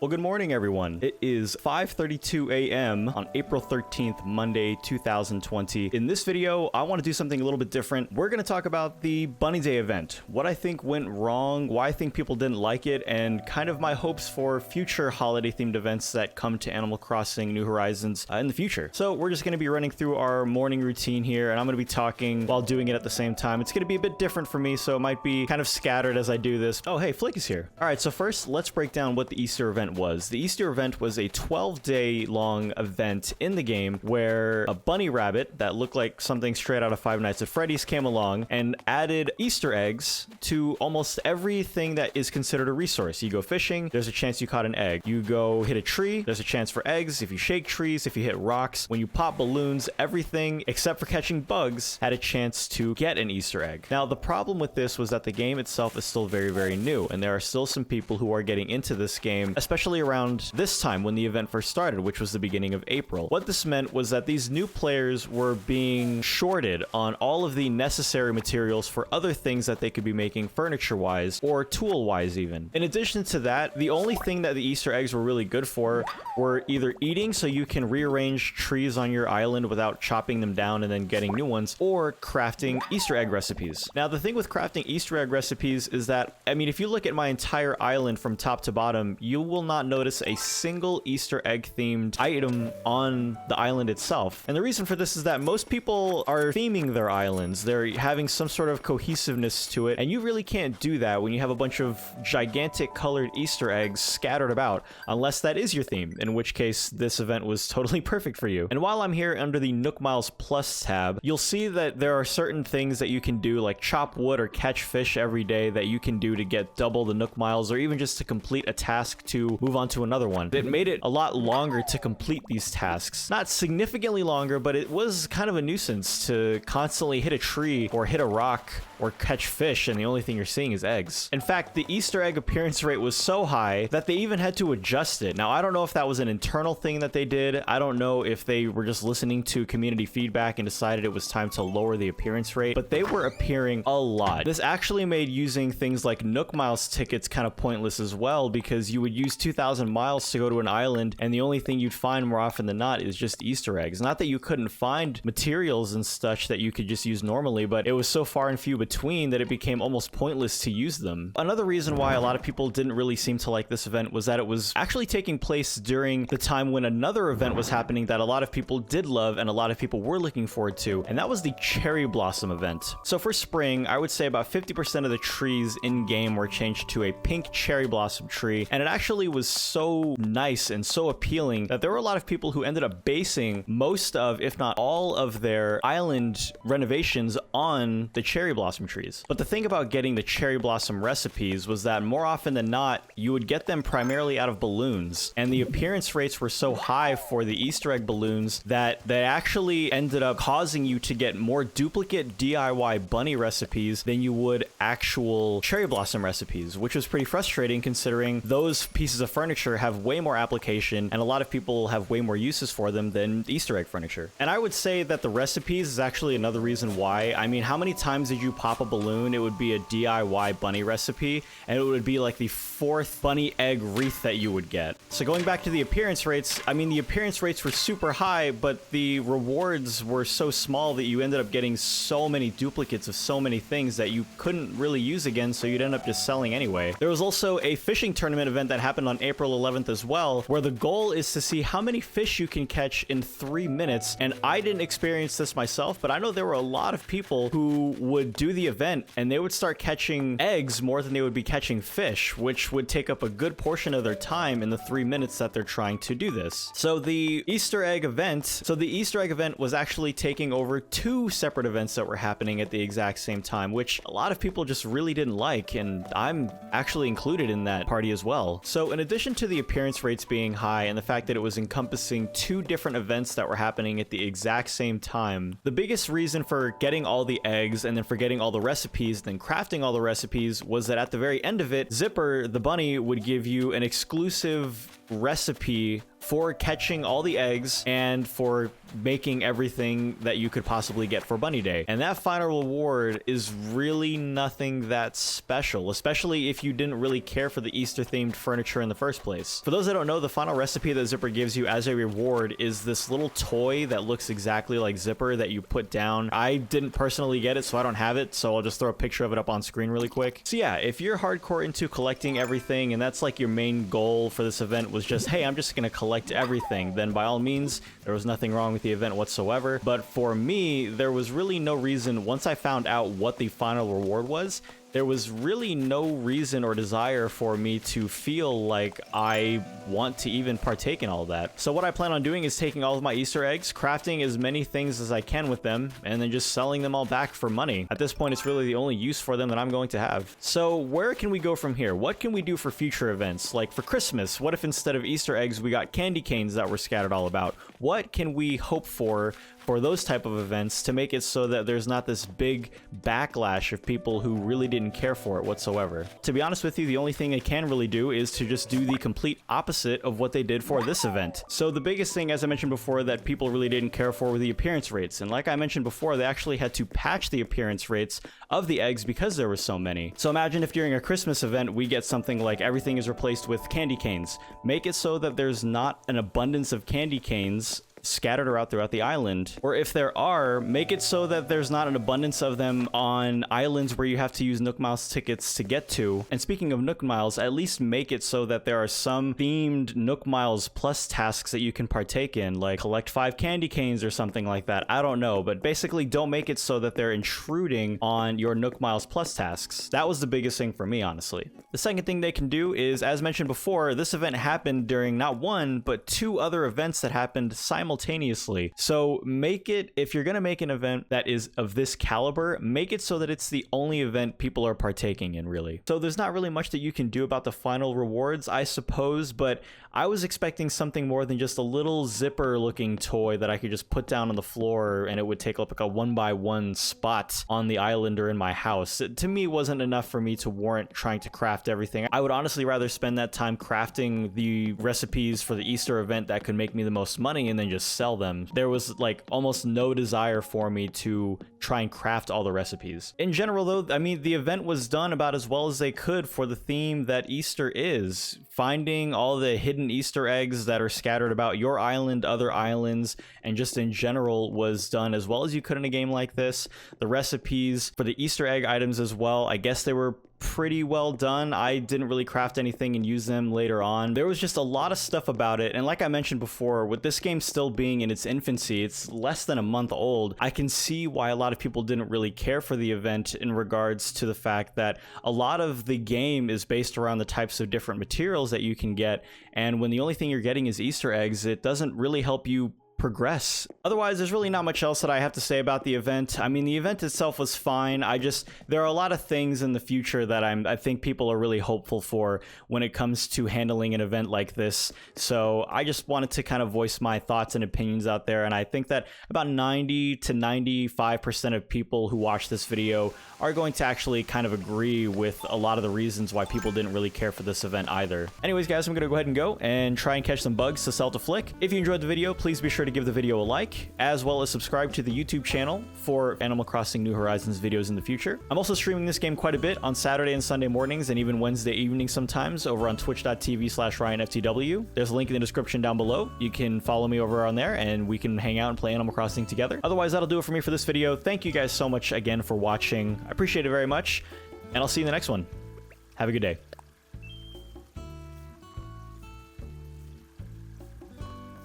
Well, good morning, everyone. It is 5:32 a.m. on April 13th, Monday, 2020. In this video, I want to do something a little bit different. We're going to talk about the Bunny Day event, what I think went wrong, why I think people didn't like it, and kind of my hopes for future holiday-themed events that come to Animal Crossing New Horizons in the future. So we're just going to be running through our morning routine here, and I'm going to be talking while doing it at the same time. It's going to be a bit different for me, so it might be kind of scattered as I do this. Oh, hey, Flick is here. All right, so first, let's break down what the Easter event was. The Easter event was a 12-day long event in the game where a bunny rabbit that looked like something straight out of Five Nights at Freddy's came along and added Easter eggs to almost everything that is considered a resource. You go fishing, there's a chance you caught an egg. You go hit a tree, there's a chance for eggs. If you shake trees, if you hit rocks, when you pop balloons, everything except for catching bugs had a chance to get an Easter egg. Now, the problem with this was that the game itself is still very, very new, and there are still some people who are getting into this game, especially around this time when the event first started, which was the beginning of April. What this meant was that these new players were being shorted on all of the necessary materials for other things that they could be making furniture-wise or tool-wise even. In addition to that, the only thing that the Easter eggs were really good for were either eating, so you can rearrange trees on your island without chopping them down and then getting new ones, or crafting Easter egg recipes. Now, the thing with crafting Easter egg recipes is that, I mean, if you look at my entire island from top to bottom, you will not notice a single Easter egg themed item on the island itself. And the reason for this is that most people are theming their islands. They're having some sort of cohesiveness to it, and you really can't do that when you have a bunch of gigantic colored Easter eggs scattered about, unless that is your theme, in which case this event was totally perfect for you. And while I'm here under the Nook Miles Plus tab, you'll see that there are certain things that you can do, like chop wood or catch fish every day, that you can do to get double the Nook Miles, or even just to complete a task to move on to another one. It made it a lot longer to complete these tasks. Not significantly longer, but it was kind of a nuisance to constantly hit a tree or hit a rock or catch fish, and the only thing you're seeing is eggs. In fact, the Easter egg appearance rate was so high that they even had to adjust it. Now, I don't know if that was an internal thing that they did. I don't know if they were just listening to community feedback and decided it was time to lower the appearance rate, but they were appearing a lot. This actually made using things like Nook Miles tickets kind of pointless as well, because you would use 2,000 miles to go to an island, and the only thing you'd find more often than not is just Easter eggs. Not that you couldn't find materials and such that you could just use normally, but it was so far and few between that it became almost pointless to use them. Another reason why a lot of people didn't really seem to like this event was that it was actually taking place during the time when another event was happening that a lot of people did love and a lot of people were looking forward to, and that was the Cherry Blossom event. So for spring, I would say about 50% of the trees in-game were changed to a pink cherry blossom tree, and it actually was so nice and so appealing that there were a lot of people who ended up basing most of, if not all of their island renovations on the cherry blossom trees. But the thing about getting the cherry blossom recipes was that more often than not, you would get them primarily out of balloons, and the appearance rates were so high for the Easter egg balloons that they actually ended up causing you to get more duplicate DIY bunny recipes than you would actual cherry blossom recipes, which was pretty frustrating considering those pieces of furniture have way more application and a lot of people have way more uses for them than Easter egg furniture. And I would say that the recipes is actually another reason why. I mean, how many times did you pop a balloon? It would be a DIY bunny recipe, and it would be like the fourth bunny egg wreath that you would get. So going back to the appearance rates, I mean, the appearance rates were super high, but the rewards were so small that you ended up getting so many duplicates of so many things that you couldn't really use again, so you'd end up just selling anyway. There was also a fishing tournament event that happened on April 11th as well, where the goal is to see how many fish you can catch in 3 minutes, and I didn't experience this myself, but I know there were a lot of people who would do the event and they would start catching eggs more than they would be catching fish, which would take up a good portion of their time in the 3 minutes that they're trying to do this. So the Easter egg event was actually taking over 2 separate events that were happening at the exact same time, which a lot of people just really didn't like, and I'm actually included in that party as well. So in addition to the appearance rates being high and the fact that it was encompassing 2 different events that were happening at the exact same time, the biggest reason for getting all the eggs and then for getting all the recipes, then crafting all the recipes, was that at the very end of it, Zipper, the bunny, would give you an exclusive recipe for catching all the eggs and for making everything that you could possibly get for Bunny Day. And that final reward is really nothing that special, especially if you didn't really care for the Easter themed furniture in the first place. For those that don't know, the final recipe that Zipper gives you as a reward is this little toy that looks exactly like Zipper that you put down. I didn't personally get it, so I don't have it, so I'll just throw a picture of it up on screen really quick. So yeah, if you're hardcore into collecting everything and that's like your main goal for this event was just, hey, I'm just gonna collect everything, then by all means, there was nothing wrong with the event whatsoever. But for me, there was really no reason, once I found out what the final reward was, there was really no reason or desire for me to feel like I want to even partake in all that. So what I plan on doing is taking all of my Easter eggs, crafting as many things as I can with them, and then just selling them all back for money. At this point, it's really the only use for them that I'm going to have. So where can we go from here? What can we do for future events? Like for Christmas, what if instead of Easter eggs, we got candy canes that were scattered all about? What can we hope for those type of events to make it so that there's not this big backlash of people who really didn't care for it whatsoever? To be honest with you, the only thing they can really do is to just do the complete opposite of what they did for this event. So the biggest thing, as I mentioned before, that people really didn't care for were the appearance rates. And like I mentioned before, they actually had to patch the appearance rates of the eggs because there were so many. So imagine if during a Christmas event, we get something like everything is replaced with candy canes. Make it so that there's not an abundance of candy canes scattered around throughout the island. Or if there are, make it so that there's not an abundance of them on islands where you have to use Nook Miles tickets to get to. And speaking of Nook Miles, at least make it so that there are some themed Nook Miles plus tasks that you can partake in, like collect 5 candy canes or something like that. I don't know, but basically don't make it so that they're intruding on your Nook Miles plus tasks. That was the biggest thing for me, honestly. The second thing they can do is, as mentioned before, this event happened during not one, but 2 other events that happened simultaneously. So make it, if you're going to make an event that is of this caliber, make it so that it's the only event people are partaking in, really. So there's not really much that you can do about the final rewards, I suppose, but I was expecting something more than just a little zipper looking toy that I could just put down on the floor and it would take up like a 1x1 spot on the island or in my house. It, to me, wasn't enough for me to warrant trying to craft everything. I would honestly rather spend that time crafting the recipes for the Easter event that could make me the most money and then just sell them. There was like almost no desire for me to try and craft all the recipes. In general though, I mean, the event was done about as well as they could for the theme that Easter is. Finding all the hidden Easter eggs that are scattered about your island, other islands, and just in general was done as well as you could in a game like this. The recipes for the Easter egg items as well, I guess they were pretty well done. I didn't really craft anything and use them later on. There was just a lot of stuff about it, and like I mentioned before, with this game still being in its infancy, it's less than a month old, I can see why a lot of people didn't really care for the event in regards to the fact that a lot of the game is based around the types of different materials that you can get, and when the only thing you're getting is Easter eggs, it doesn't really help you progress. Otherwise, there's really not much else that I have to say about the event. I mean, the event itself was fine. There are a lot of things in the future that I think people are really hopeful for when it comes to handling an event like this. So I just wanted to kind of voice my thoughts and opinions out there. And I think that about 90 to 95% of people who watch this video are going to actually kind of agree with a lot of the reasons why people didn't really care for this event either. Anyways, guys, I'm going to go ahead and go and try and catch some bugs to sell to Flick. If you enjoyed the video, please be sure to give the video a like, as well as subscribe to the YouTube channel for Animal Crossing New Horizons videos in the future. I'm also streaming this game quite a bit on Saturday and Sunday mornings, and even Wednesday evenings sometimes over on twitch.tv/RyanFTW. There's a link in the description down below. You can follow me over on there, and we can hang out and play Animal Crossing together. Otherwise, that'll do it for me for this video. Thank you guys so much again for watching. I appreciate it very much, and I'll see you in the next one. Have a good day.